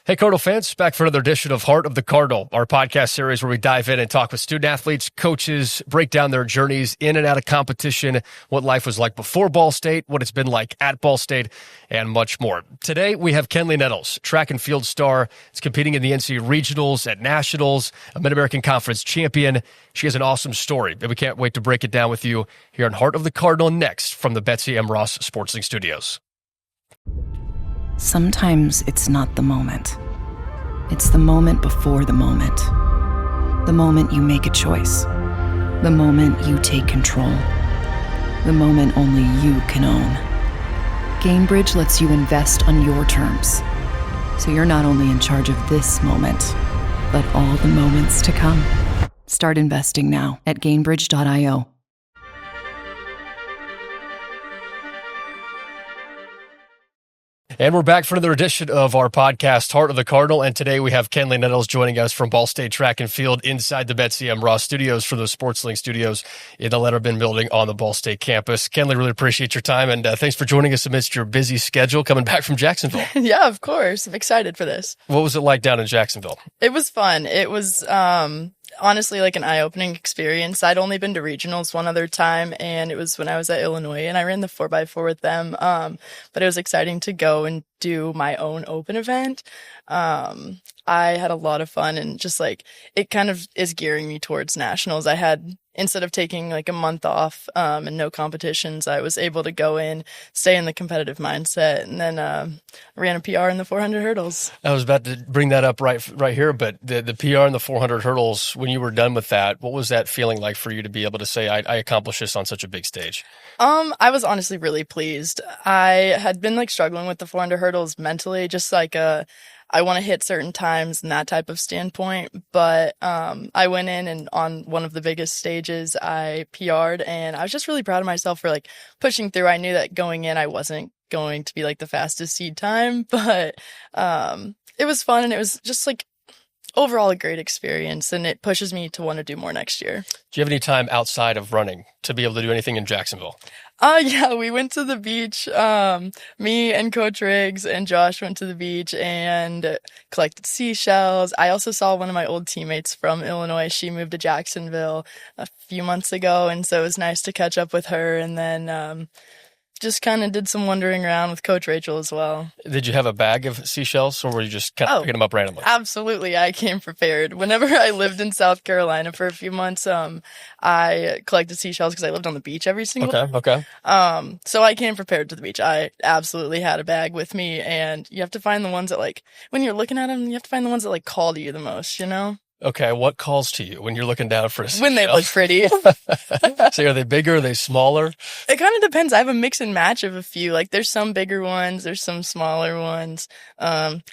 Hey, Cardinal fans, back for another edition of Heart of the Cardinal, our podcast series where we dive in and talk with student athletes, coaches, break down their journeys in and out of competition, what life was like before Ball State, what it's been like at Ball State, and much more. Today, we have Kenli Nettles, track and field star. Is competing in the NCAA Regionals at Nationals, a Mid-American Conference champion. She has an awesome story, and we can't wait to break it down with you here on Heart of the Cardinal next from the Betsy M. Ross Sports League Studios. Sometimes it's not the moment. It's the moment before the moment. The moment you make a choice. The moment you take control. The moment only you can own. Gainbridge lets you invest on your terms. So you're not only in charge of this moment, but all the moments to come. Start investing now at Gainbridge.io. And we're back for another edition of our podcast, Heart of the Cardinal. And today we have Kenli Nettles joining us from Ball State Track and Field inside the Betsy M. Ross Studios for the Sports Link Studios in the Letterman Building on the Ball State campus. Kenli, really appreciate your time, and thanks for joining us amidst your busy schedule coming back from Jacksonville. Yeah, of course. I'm excited for this. What was it like down in Jacksonville? It was fun. It was honestly like an eye-opening experience. I'd only been to regionals one other time, and it was when I was at Illinois, and I ran the 4x4 with them. But it was exciting to go and do my own open event. I had a lot of fun, and just like it kind of is gearing me towards nationals. I had, instead of taking like a month off and no competitions, I was able to go in, stay in the competitive mindset, and then ran a PR in the 400 hurdles. I was about to bring that up right here, but the PR in the 400 hurdles, when you were done with that, what was that feeling like for you to be able to say, I accomplished this on such a big stage? I was honestly really pleased. I had been like struggling with the 400 hurdles mentally, just like I want to hit certain times and that type of standpoint. But I went in, and on one of the biggest stages, I PR'd, and I was just really proud of myself for like pushing through. I knew that going in, I wasn't going to be like the fastest seed time, but it was fun, and it was just like overall a great experience, and it pushes me to want to do more next year. Do you have any time outside of running to be able to do anything in Jacksonville? Yeah, we went to the beach. Me and Coach Riggs and Josh went to the beach and collected seashells. I also saw one of my old teammates from Illinois. She moved to Jacksonville a few months ago, and so it was nice to catch up with her. And then just kind of did some wandering around with Coach Rachel as well. Did you have a bag of seashells, or were you just kind of picking them up randomly? Absolutely. I came prepared. Whenever I lived in South Carolina for a few months, I collected seashells because I lived on the beach every single day. Okay. So I came prepared to the beach. I absolutely had a bag with me, and you have to find the ones that, like, when you're looking at them, you have to find the ones that like call to you the most, you know? Okay, what calls to you when you're looking down for a seashell? When they look pretty. So are they bigger? Are they smaller? It kind of depends. I have a mix and match of a few. Like, there's some bigger ones, there's some smaller ones,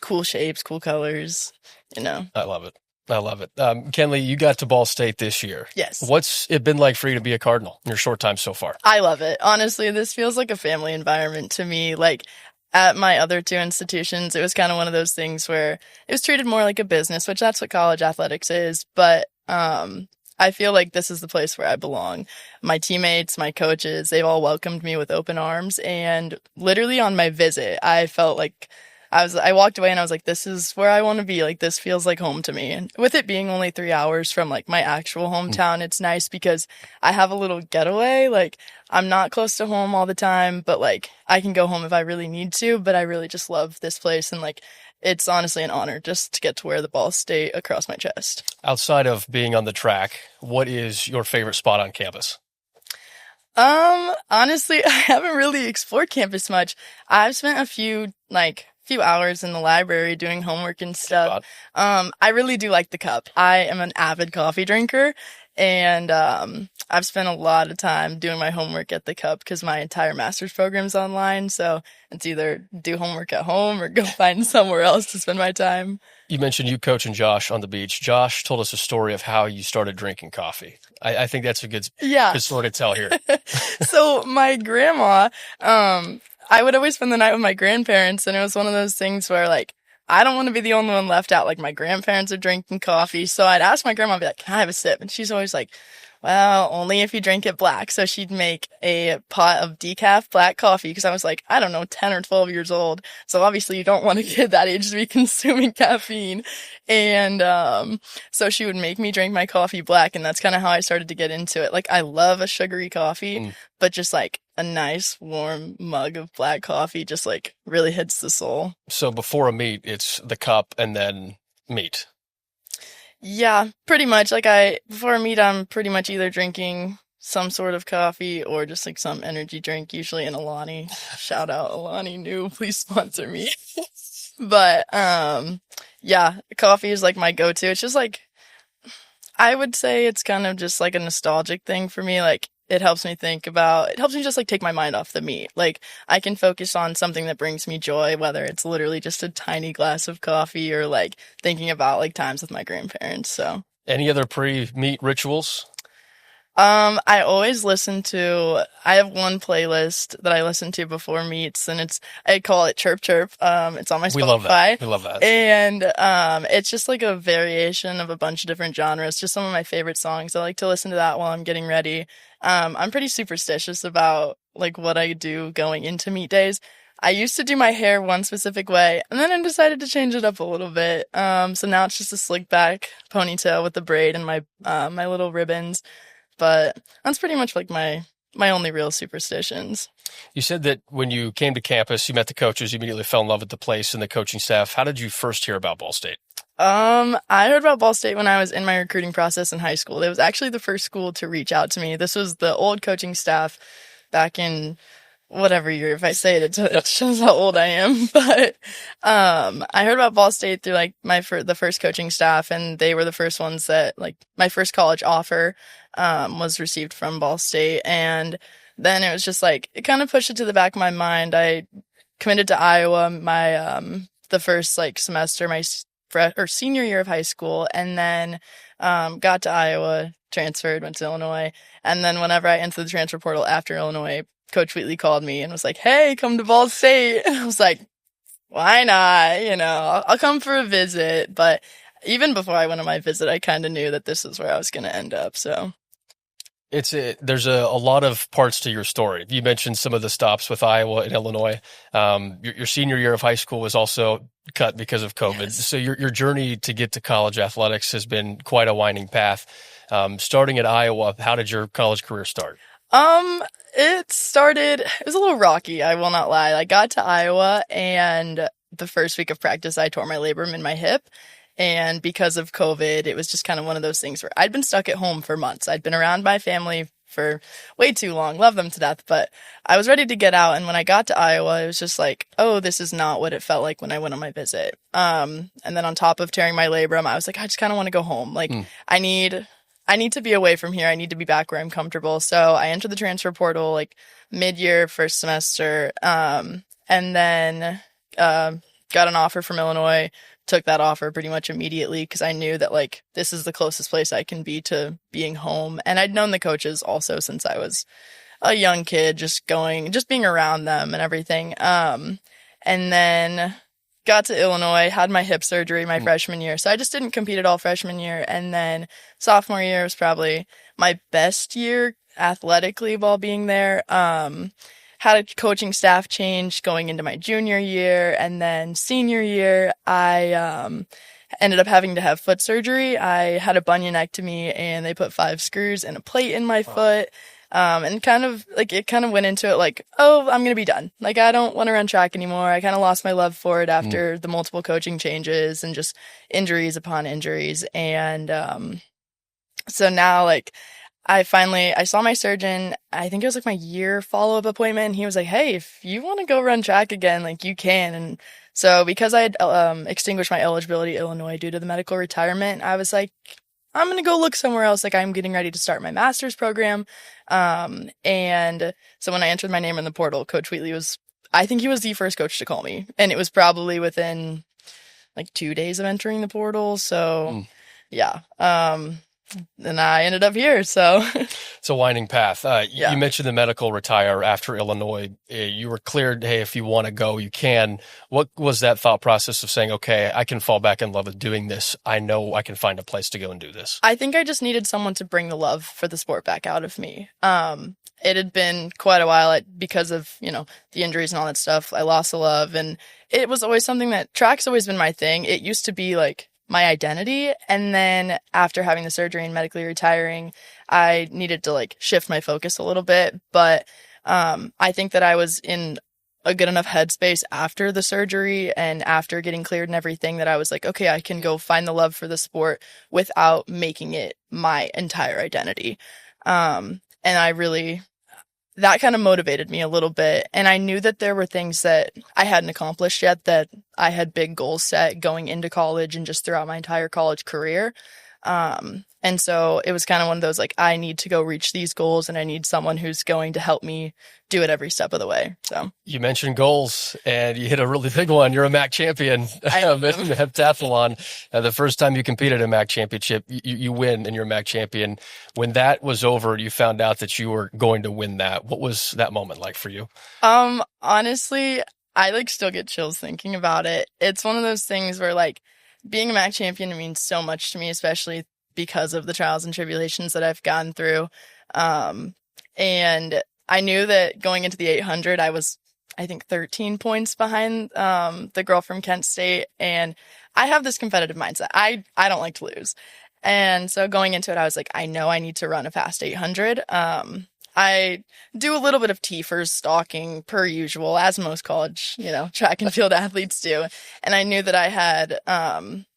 cool shapes, cool colors, you know. I love it. Kenli, you got to Ball State this year. Yes. What's it been like for you to be a Cardinal in your short time so far? I love it. Honestly, this feels like a family environment to me. Like, at my other two institutions, it was kind of one of those things where it was treated more like a business, which that's what college athletics is. But I feel like this is the place where I belong. My teammates, my coaches, they've all welcomed me with open arms. And literally on my visit, I felt like I walked away and I was like, this is where I want to be. Like, this feels like home to me. And with it being only 3 hours from like my actual hometown, it's nice because I have a little getaway. Like, I'm not close to home all the time, but like I can go home if I really need to. But I really just love this place, and like it's honestly an honor just to get to wear the Ball State across my chest. Outside of being on the track, what is your favorite spot on campus? Honestly, I haven't really explored campus much. I've spent a few hours in the library doing homework and stuff. I really do like the cup. I am an avid coffee drinker, and I've spent a lot of time doing my homework at the cup because my entire master's program's online. So it's either do homework at home or go find somewhere else to spend my time. You mentioned you coaching Josh on the beach. Josh told us a story of how you started drinking coffee. I think that's a good story to tell here. So my grandma, I would always spend the night with my grandparents, and it was one of those things where like I don't want to be the only one left out. Like, my grandparents are drinking coffee. So I'd ask my grandma, I'd be like, can I have a sip? And she's always like, well, only if you drink it black. So she'd make a pot of decaf black coffee because I was like, I don't know, 10 or 12 years old. So obviously you don't want to get that age to be consuming caffeine. And so she would make me drink my coffee black, and that's kind of how I started to get into it. Like, I love a sugary coffee, but just like a nice warm mug of black coffee just like really hits the soul. So before a meet, it's the cup and then meat. Yeah, pretty much. Like, before a meet, I'm pretty much either drinking some sort of coffee or just like some energy drink, usually an Alani. Shout out Alani New, please sponsor me. But, yeah, coffee is like my go-to. It's just like, I would say it's kind of just like a nostalgic thing for me. Like, it helps me just like take my mind off the meat. Like, I can focus on something that brings me joy, whether it's literally just a tiny glass of coffee or like thinking about like times with my grandparents. So, any other pre-meet rituals? I always I have one playlist that I listen to before meets, and I call it Chirp Chirp. It's on my Spotify. We love that. And, it's just like a variation of a bunch of different genres, just some of my favorite songs. I like to listen to that while I'm getting ready. I'm pretty superstitious about like what I do going into meet days. I used to do my hair one specific way, and then I decided to change it up a little bit. So now it's just a slick back ponytail with the braid and my little ribbons. But that's pretty much like my only real superstitions. You said that when you came to campus, you met the coaches, you immediately fell in love with the place and the coaching staff. How did you first hear about Ball State? I heard about Ball State when I was in my recruiting process in high school. It was actually the first school to reach out to me. This was the old coaching staff back in whatever year. If I say it, it shows how old I am. But I heard about Ball State through like the first coaching staff, and they were the first ones that like my first college offer was received from Ball State. And then it was just like, it kind of pushed it to the back of my mind. I committed to Iowa the first like semester, my senior year of high school, and then got to Iowa, transferred, went to Illinois. And then whenever I entered the transfer portal after Illinois, Coach Wheatley called me and was like, hey, come to Ball State. And I was like, why not? You know, I'll come for a visit. But even before I went on my visit, I kind of knew that this is where I was going to end up. So there's a lot of parts to your story. You mentioned some of the stops with Iowa and Illinois. Your senior year of high school was also cut because of COVID. Yes. So your journey to get to college athletics has been quite a winding path. Starting at Iowa, how did your college career start? It was a little rocky, I will not lie. I got to Iowa, and the first week of practice, I tore my labrum in my hip. And because of COVID, it was just kind of one of those things where I'd been stuck at home for months. I'd been around my family for way too long, love them to death, but I was ready to get out. And when I got to Iowa, it was just like, oh, this is not what it felt like when I went on my visit. And then on top of tearing my labrum, I was like, I just kind of want to go home. Like, I need to be away from here. I need to be back where I'm comfortable. So I entered the transfer portal like mid-year, first semester, and then got an offer from Illinois. Took that offer pretty much immediately because I knew that like this is the closest place I can be to being home. And I'd known the coaches also since I was a young kid, just being around them and everything. And then got to Illinois, had my hip surgery my freshman year. So I just didn't compete at all freshman year. And then sophomore year was probably my best year athletically while being there. Had a coaching staff change going into my junior year, and then senior year, I ended up having to have foot surgery. I had a bunionectomy, and they put 5 screws and a plate in my foot. And it kind of went into it like, oh, I'm going to be done. Like, I don't want to run track anymore. I kind of lost my love for it after the multiple coaching changes and just injuries upon injuries. And so now, like, I saw my surgeon, I think it was like my year follow-up appointment, and he was like, hey, if you want to go run track again, like you can. And so because I had extinguished my eligibility at Illinois due to the medical retirement, I was like, I'm going to go look somewhere else. Like, I'm getting ready to start my master's program. And so when I entered my name in the portal, Coach Wheatley I think he was the first coach to call me. And it was probably within like 2 days of entering the portal. So yeah. I ended up here. So It's a winding path. Yeah. You mentioned the medical retire after Illinois. You were cleared, hey, if you want to go, you can. What was that thought process of saying, okay, I can fall back in love with doing this. I know I can find a place to go and do this. I think I just needed someone to bring the love for the sport back out of me. It had been quite a while because of, the injuries and all that stuff. I lost the love, and it was always something that track's always been my thing. It used to be like my identity. And then after having the surgery and medically retiring, I needed to like shift my focus a little bit. But I think that I was in a good enough headspace after the surgery and after getting cleared and everything that I was like, okay, I can go find the love for the sport without making it my entire identity. And that kind of motivated me a little bit. And I knew that there were things that I hadn't accomplished yet, that I had big goals set going into college and just throughout my entire college career. And so it was kind of one of those, like, I need to go reach these goals, and I need someone who's going to help me do it every step of the way. So you mentioned goals, and you hit a really big one. You're a MAC champion in heptathlon. The first time you competed in a MAC championship, you win, and you're a MAC champion. When that was over, you found out that you were going to win that. What was that moment like for you? Honestly, I still get chills thinking about it. It's one of those things where being a MAC champion means so much to me, especially because of the trials and tribulations that I've gone through. And I knew that going into the 800, I was, I think, 13 points behind the girl from Kent State. And I have this competitive mindset. I don't like to lose. And so going into it, I was like, I know I need to run a fast 800. I do a little bit of TFRS stalking per usual, as most college, track and field athletes do. And I knew that I had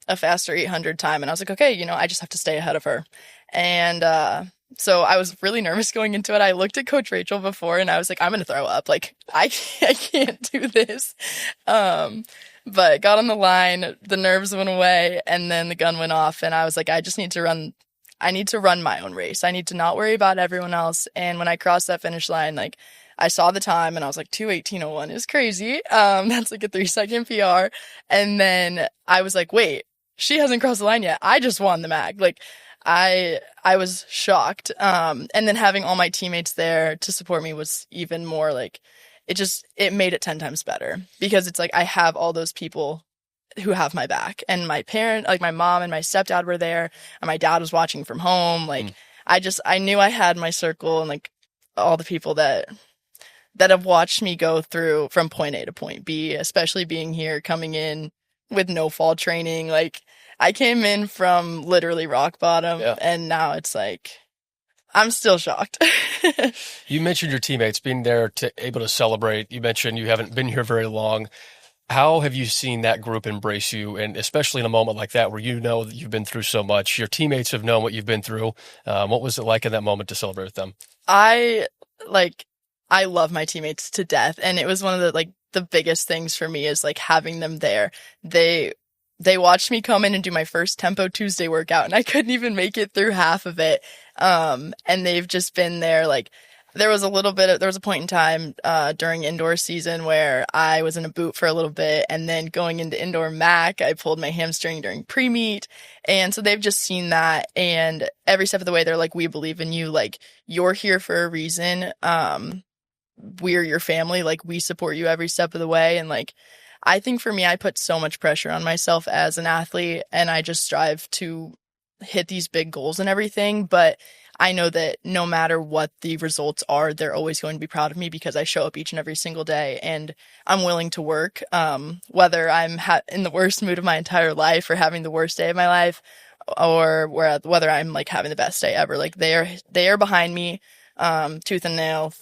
a faster 800 time. And I was like, okay, I just have to stay ahead of her. And so I was really nervous going into it. I looked at Coach Rachel before, and I was like, I'm going to throw up. I can't do this. But got on the line, the nerves went away, and then the gun went off. And I was like, I need to run my own race. I need to not worry about everyone else. And when I crossed that finish line, I saw the time, and I was like, 2:18:01 is crazy. That's like a 3-second PR. And then I was like, wait, she hasn't crossed the line yet. I just won the MAC. I was shocked. And then having all my teammates there to support me was even more it made it 10 times better, because it's I have all those people who have my back, and my parent, my mom and my stepdad were there, and my dad was watching from home. I knew I had my circle, and all the people that have watched me go through from point A to point B, especially being here, coming in with no fall training. I came in from literally rock bottom, and now it's I'm still shocked. You mentioned your teammates being there able to celebrate. You mentioned you haven't been here very long. How have you seen that group embrace you? And especially in a moment like that, where that you've been through so much, your teammates have known what you've been through. What was it like in that moment to celebrate with them? I love my teammates to death. And it was one of the biggest things for me is having them there. They watched me come in and do my first Tempo Tuesday workout, and I couldn't even make it through half of it. And they've just been there. There was a point in time during indoor season where I was in a boot for a little bit, and then going into indoor MAC, I pulled my hamstring during pre-meet. And so they've just seen that, and every step of the way, they're like, we believe in you. You're here for a reason. We're your family. We support you every step of the way. And I think for me, I put so much pressure on myself as an athlete, and I just strive to hit these big goals and everything. But I know that no matter what the results are, they're always going to be proud of me, because I show up each and every single day, and I'm willing to work, whether I'm in the worst mood of my entire life or having the worst day of my life, or whether I'm having the best day ever. They are behind me, tooth and nail.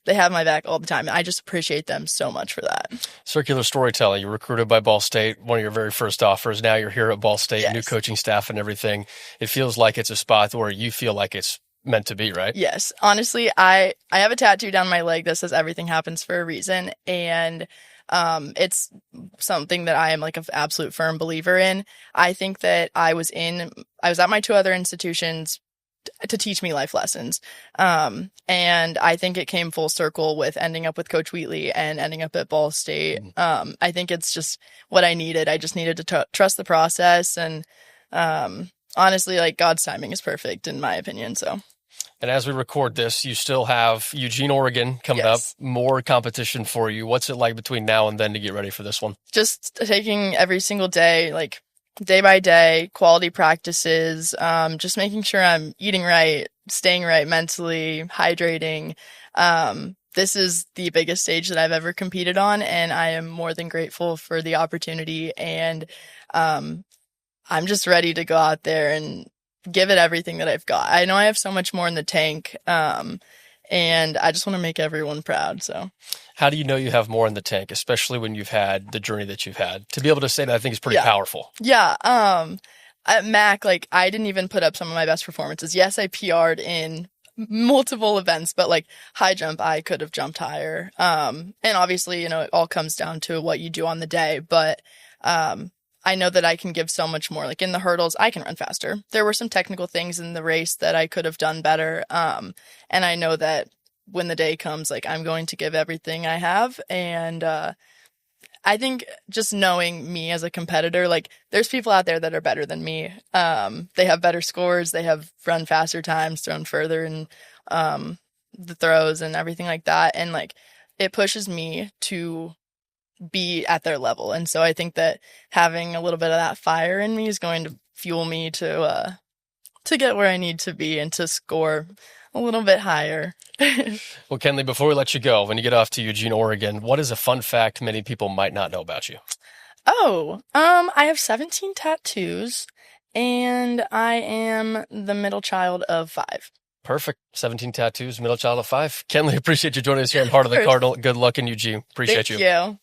They have my back all the time, and I just appreciate them so much for that. Circular storytelling. You were recruited by Ball State, one of your very first offers. Now you're here at Ball State, yes. New coaching staff and everything. It feels like it's a spot where you feel like it's meant to be, right? Yes. Honestly, I have a tattoo down my leg that says everything happens for a reason, and it's something that I am an absolute firm believer in. I think that I was at my two other institutions to teach me life lessons. And I think it came full circle with ending up with Coach Wheatley and ending up at Ball State. I think it's just what I needed. I just needed to trust the process. And honestly, like God's timing is perfect in my opinion. So. And as we record this, you still have Eugene, Oregon coming Yes. up, more competition for you. What's it like between now and then to get ready for this one? Just taking every single day, like day by day, quality practices, just making sure I'm eating right, staying right mentally, hydrating. This is the biggest stage that I've ever competed on, and I am more than grateful for the opportunity. And I'm just ready to go out there and give it everything that I've got. I know I have so much more in the tank, and I just want to make everyone proud. So, how do you know you have more in the tank, especially when you've had the journey that you've had? To be able to say that, I think is pretty powerful. Yeah. At MAC, like I didn't even put up some of my best performances. Yes, I PR'd in multiple events, but like high jump, I could have jumped higher. And obviously, you know, it all comes down to what you do on the day, but, I know that I can give so much more. Like in the hurdles, I can run faster. There were some technical things in the race that I could have done better. And I know that when the day comes, like I'm going to give everything I have. And I think just knowing me as a competitor, like there's people out there that are better than me. They have better scores. They have run faster times, thrown further in the throws and everything like that. And like it pushes me to be at their level. And so I think that having a little bit of that fire in me is going to fuel me to get where I need to be and to score a little bit higher. Well, Kenli, before we let you go, when you get off to Eugene, Oregon, what is a fun fact many people might not know about you? I have 17 tattoos and I am the middle child of 5. Perfect. 17 tattoos, middle child of 5. Kenli, appreciate you joining us here on Heart of the Cardinal. Good luck in Eugene. Appreciate you. Thank you.